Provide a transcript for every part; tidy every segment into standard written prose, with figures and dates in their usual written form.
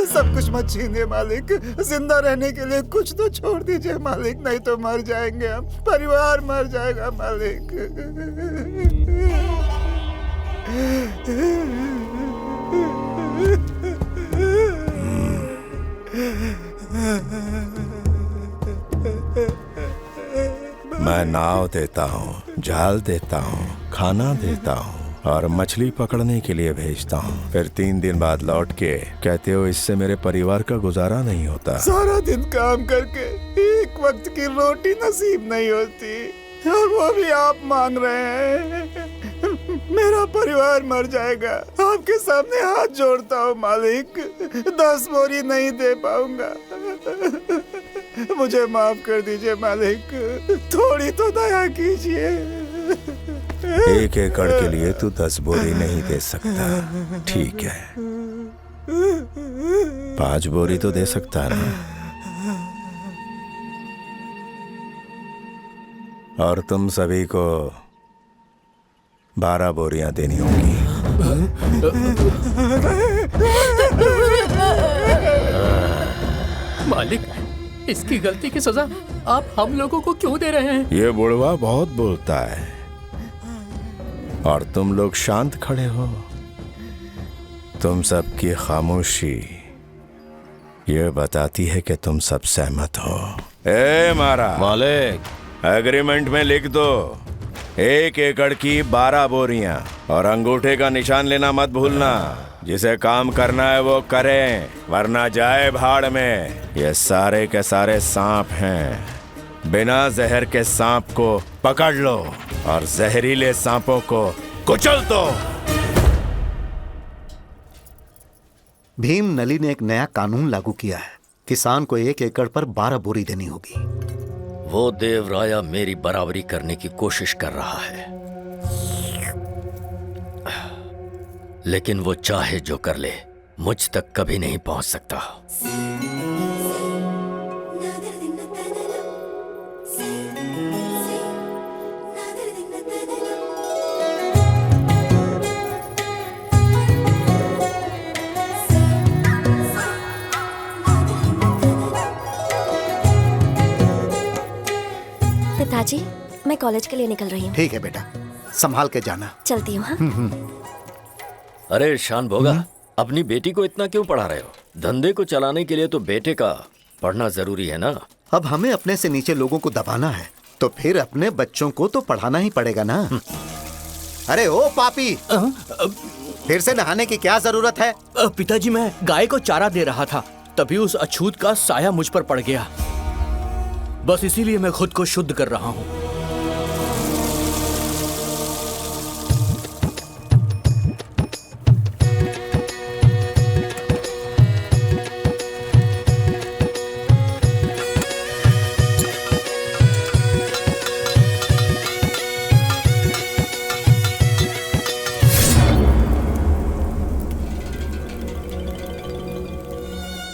सब कुछ मत छीनिए मालिक, जिंदा रहने के लिए कुछ तो छोड़ दीजिए मालिक, नहीं तो मर जाएंगे हम, परिवार मर जाएगा मालिक। मैं नाव देता हूँ, जाल देता हूँ, खाना देता हूँ और मछली पकड़ने के लिए भेजता हूँ। फिर 3 दिन बाद लौट के कहते हो इससे मेरे परिवार का गुजारा नहीं होता। सारा दिन काम करके एक वक्त की रोटी नसीब नहीं होती और वो भी आप मांग रहे हैं। मेरा परिवार मर जाएगा, आपके सामने हाथ जोड़ता हूँ मालिक, 10 बोरी नहीं दे पाऊंगा, मुझे माफ कर दीजिए मालिक, थोड़ी तो दया कीजिए। 1 एकड़ के लिए तू 10 बोरी नहीं दे सकता, ठीक है, 5 बोरी तो दे सकता है ना। और तुम सभी को 12 बोरियां देनी होगी। मालिक, इसकी गलती की सजा आप हम लोगों को क्यों दे रहे हैं? ये बुढ़वा बहुत बोलता है और तुम लोग शांत खड़े हो। तुम सबकी खामोशी ये बताती है कि तुम सब सहमत हो। ए मारा मालिक, एग्रीमेंट में लिख दो 1 एकड़ की 12 बोरियां और अंगूठे का निशान लेना मत भूलना। जिसे काम करना है वो करें, वरना जाए भाड़ में। ये सारे के सारे सांप हैं, बिना जहर के सांप को पकड़ लो और जहरीले सांपों को कुचल दो। भीम नली ने एक नया कानून लागू किया है, किसान को 1 एकड़ पर 12 बोरी देनी होगी। वो देवराया मेरी बराबरी करने की कोशिश कर रहा है, लेकिन वो चाहे जो कर ले मुझ तक कभी नहीं पहुंच सकता। पिताजी, मैं कॉलेज के लिए निकल रही हूँ। ठीक है बेटा, संभाल के जाना। चलती हूँ। हाँ? अरे शान भोगा, अपनी बेटी को इतना क्यों पढ़ा रहे हो? धंधे को चलाने के लिए तो बेटे का पढ़ना जरूरी है ना। अब हमें अपने से नीचे लोगों को दबाना है तो फिर अपने बच्चों को तो पढ़ाना ही पड़ेगा ना। अरे ओ पापी, फिर से नहाने की क्या जरूरत है? पिताजी, मैं गाय को चारा दे रहा था, तभी उस अछूत का साया मुझ पर पड़ गया। बस इसीलिए मैं खुद को शुद्ध कर रहा हूँ।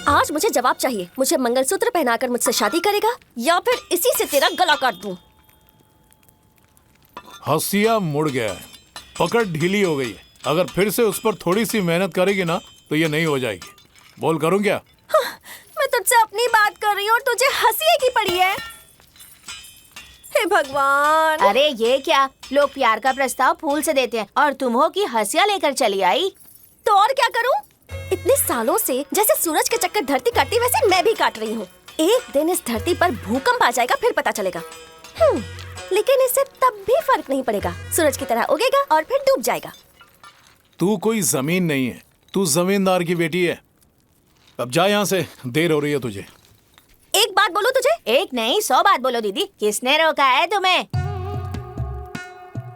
आज मुझे जवाब चाहिए। मुझे मंगलसूत्र पहनाकर मुझसे शादी करेगा या फिर इसी से तेरा गला काट दूं? हंसिया मुड़ गया है, पकड़ ढीली हो गई है। अगर फिर से उस पर थोड़ी सी मेहनत करेगी ना तो ये नहीं हो जाएगी। बोल, करूं क्या? हाँ, मैं तुझसे अपनी बात कर रही हूँ और तुझे हंसिए की पड़ी है। हे भगवान! अरे ये क्या, लोग प्यार का प्रस्ताव फूल से देते हैं और तुम हो कि हंसिया लेकर चली आई। तो और क्या करूं? इतने सालों से जैसे सूरज के चक्कर धरती काटती वैसे मैं भी काट रही हूँ। एक दिन इस धरती पर भूकंप आ जाएगा, फिर पता चलेगा। लेकिन इससे तब भी फर्क नहीं पड़ेगा। सूरज की तरह उगेगा और फिर डूब जाएगा। तू कोई जमीन नहीं है, तू जमींदार की बेटी है। अब जा यहाँ से, देर हो रही है तुझे। एक बात बोलूं तुझे? एक नहीं 100 बात बोलो दीदी। किसने रोका है तुम्हें?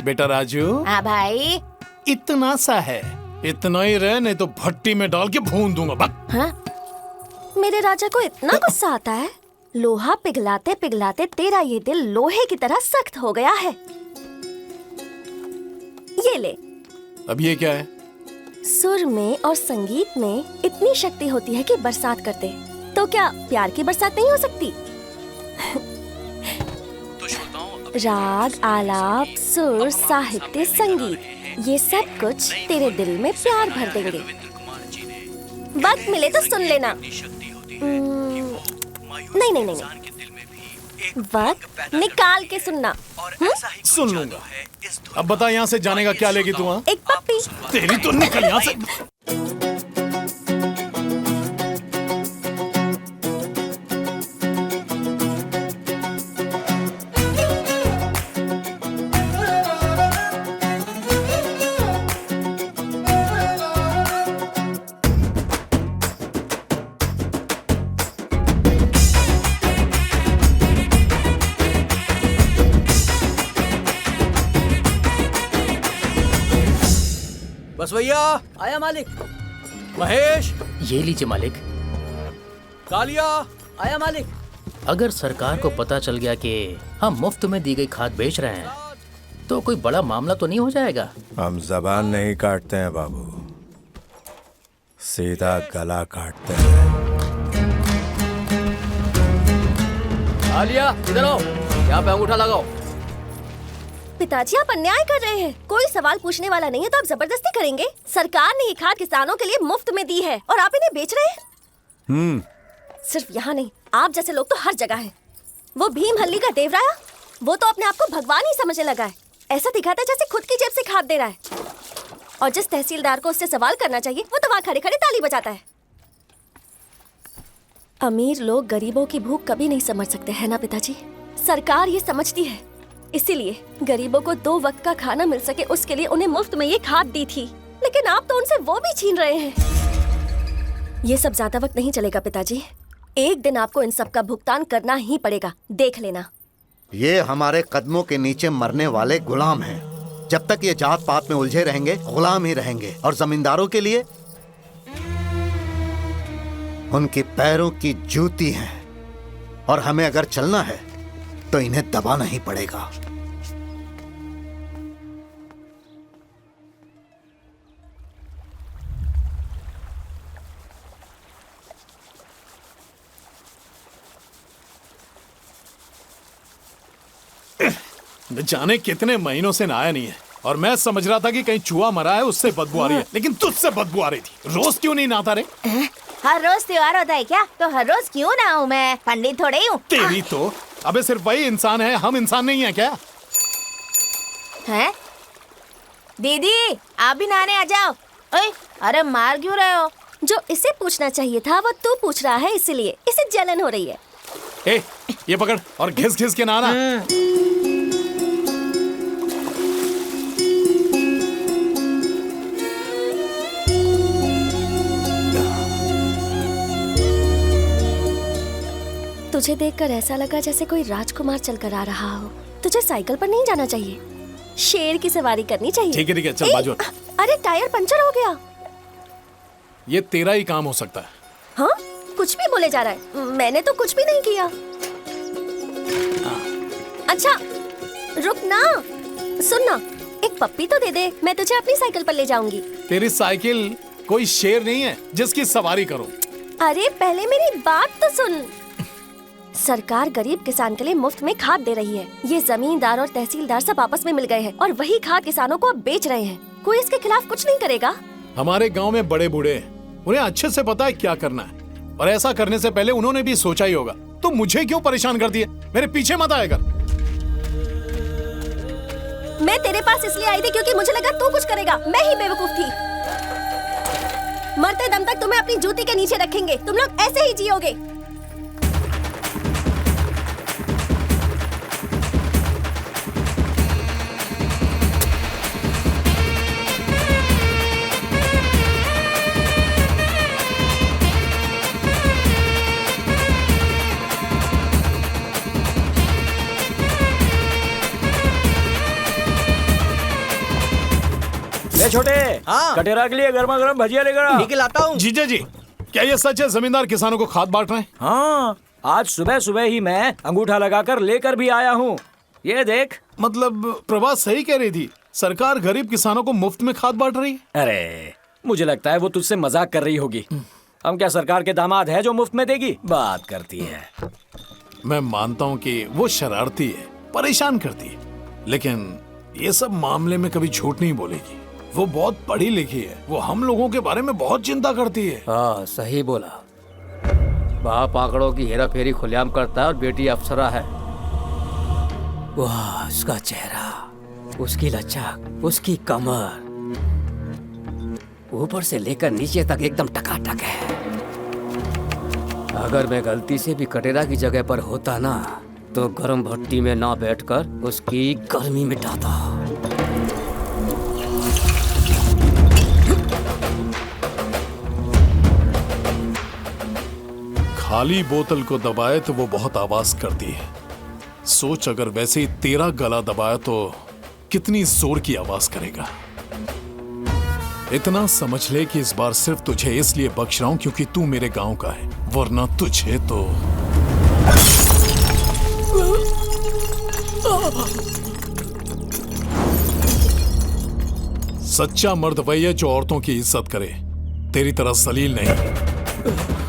बेटा राजू। हाँ भाई। इतना सा है, इतना ही रहे, नहीं तो भट्टी में डाल के भून दूंगा। बक। हाँ? मेरे राजा को इतना गुस्सा आता है? लोहा पिघलाते पिघलाते तेरा ये दिल लोहे की तरह सख्त हो गया है। ये ले। अब ये क्या है? सुर में और संगीत में इतनी शक्ति होती है कि बरसात करते। तो क्या प्यार की बरसात नहीं हो सकती? राग, आलाप, सुर, साहित्य, संगीत, ये सब कुछ तेरे दिल में प्यार भर देंगे। वक्त मिले तो सुन लेना। नहीं नहीं नहीं, वक्त निकाल के सुनना। सुन लूंगा। अब बता यहाँ से जाने का क्या लेगी तू? हाँ, एक पप्पी। तेरी तो निकल यहाँ से। बस भैया आया मालिक। महेश ये लीजिए मालिक। कालिया आया मालिक। अगर सरकार को पता चल गया कि हम मुफ्त में दी गई खाद बेच रहे हैं तो कोई बड़ा मामला तो नहीं हो जाएगा? हम जबान नहीं काटते हैं बाबू, सीधा गला काटते हैं। कालिया इधर आओ, यहाँ पे अंगूठा लगाओ। पिताजी आप अन्याय कर रहे हैं। कोई सवाल पूछने वाला नहीं है तो आप जबरदस्ती करेंगे। सरकार ने ये खाद किसानों के लिए मुफ्त में दी है और आप इन्हें बेच रहे हैं। सिर्फ यहाँ नहीं, आप जैसे लोग तो हर जगह हैं। वो भीम हल्ली का देवराया, वो तो अपने आप को भगवान ही समझने लगा है। ऐसा दिखाता है जैसे खुद की जेब से खाद दे रहा है। और जिस तहसीलदार को उससे सवाल करना चाहिए वो तो वहाँ खड़े खड़े ताली बजाता है। अमीर लोग गरीबों की भूख कभी नहीं समझ सकते है ना पिताजी। सरकार ये समझती है, इसीलिए गरीबों को 2 वक्त का खाना मिल सके उसके लिए उन्हें मुफ्त में ये खाद दी थी। लेकिन आप तो उनसे वो भी छीन रहे हैं। ये सब ज्यादा वक्त नहीं चलेगा पिताजी। एक दिन आपको इन सब का भुगतान करना ही पड़ेगा, देख लेना। ये हमारे कदमों के नीचे मरने वाले गुलाम हैं। जब तक ये जात पात में उलझे रहेंगे गुलाम ही रहेंगे। और जमींदारों के लिए उनकी पैरों की जूती हैं। और हमें अगर चलना है तो इन्हें दबाना ही पड़ेगा। न जाने कितने महीनों से नहाया नहीं है और मैं समझ रहा था कि कहीं चूहा मरा है उससे बदबू आ रही है, लेकिन तुझसे बदबू आ रही थी। रोज क्यों नहीं नहाता रे? हर रोज त्योहार होता है क्या? तो हर रोज क्यों ना हूँ मैं? पंडित थोड़े ही हूँ। तेरी तो अबे सिर्फ वही इंसान है, हम इंसान नहीं है क्या? हैं? दीदी आप भी नहाने आ जाओ। ओए, अरे मार क्यों रहे हो? जो इसे पूछना चाहिए था वो तू पूछ रहा है, इसीलिए इसे जलन हो रही है। ए, ये पकड़ और घिस घिस के नहाना। तुझे देखकर ऐसा लगा जैसे कोई राजकुमार चलकर आ रहा हो। तुझे साइकिल पर नहीं जाना चाहिए, शेर की सवारी करनी चाहिए। ठीक है चल बाजू। अरे टायर पंचर हो गया। ये तेरा ही काम हो सकता है। हाँ, कुछ भी बोले जा रहा है। मैंने तो कुछ भी नहीं किया। अच्छा रुक ना, सुन ना, एक पप्पी तो दे दे, मैं तुझे अपनी साइकिल पर ले जाऊंगी। तेरी साइकिल कोई शेर नहीं है जिसकी सवारी करो। अरे पहले मेरी बात तो सुन। सरकार गरीब किसान के लिए मुफ्त में खाद दे रही है। ये जमींदार और तहसीलदार सब आपस में मिल गए हैं और वही खाद किसानों को अब बेच रहे हैं। कोई इसके खिलाफ कुछ नहीं करेगा। हमारे गांव में बड़े बूढ़े हैं, उन्हें अच्छे से पता है क्या करना है और ऐसा करने से पहले उन्होंने भी सोचा ही होगा। तो मुझे क्यों परेशान करती है? मेरे पीछे मत आएगा। मैं तेरे पास इसलिए आई थी क्योंकि मुझे लगा तू कुछ करेगा। मैं ही बेवकूफ थी। मरते दम तक तुम्हें अपनी जूती के नीचे रखेंगे। तुम लोग ऐसे ही जियोगे। ए छोटे, हाँ। कटेरा के लिए गर्मा गर्म भजिया लेकर आ। ठीक है लाता हूँ। जीजा जी, क्या ये सच है जमींदार किसानों को खाद बांट रहे हैं? हाँ, आज सुबह सुबह ही मैं अंगूठा लगाकर लेकर भी आया हूँ। ये देख। मतलब प्रभा सही कह रही थी, सरकार गरीब किसानों को मुफ्त में खाद बांट रही है। अरे मुझे लगता है वो तुझसे मजाक कर रही होगी। हम क्या सरकार के दामाद है जो मुफ्त में देगी? बात करती है। मैं मानता हूँ कि वो शरारती है, परेशान करती है, लेकिन ये सब मामले में कभी झूठ नहीं बोलेगी। वो बहुत पढ़ी लिखी है, वो हम लोगों के बारे में बहुत चिंता करती है। हाँ सही बोला। बाप आंकड़ों की हेरा फेरी खुलेआम करता है और बेटी अफसरा है। वाह, उसका चेहरा, उसकी लचक, उसकी कमर, ऊपर से लेकर नीचे तक एकदम टकाटक है। अगर मैं गलती से भी कटेरा की जगह पर होता ना, तो गर्म भट्टी में ना बैठकर उसकी गर्मी मिटाता। खाली बोतल को दबाए तो वो बहुत आवाज करती है। सोच अगर वैसे ही तेरा गला दबाया तो कितनी जोर की आवाज करेगा। इतना समझ ले कि इस बार सिर्फ तुझे इसलिए बख्श रहा हूं क्योंकि तू मेरे गांव का है, वरना तुझे तो सच्चा मर्द वही है जो औरतों की इज्जत करे, तेरी तरह जलील नहीं।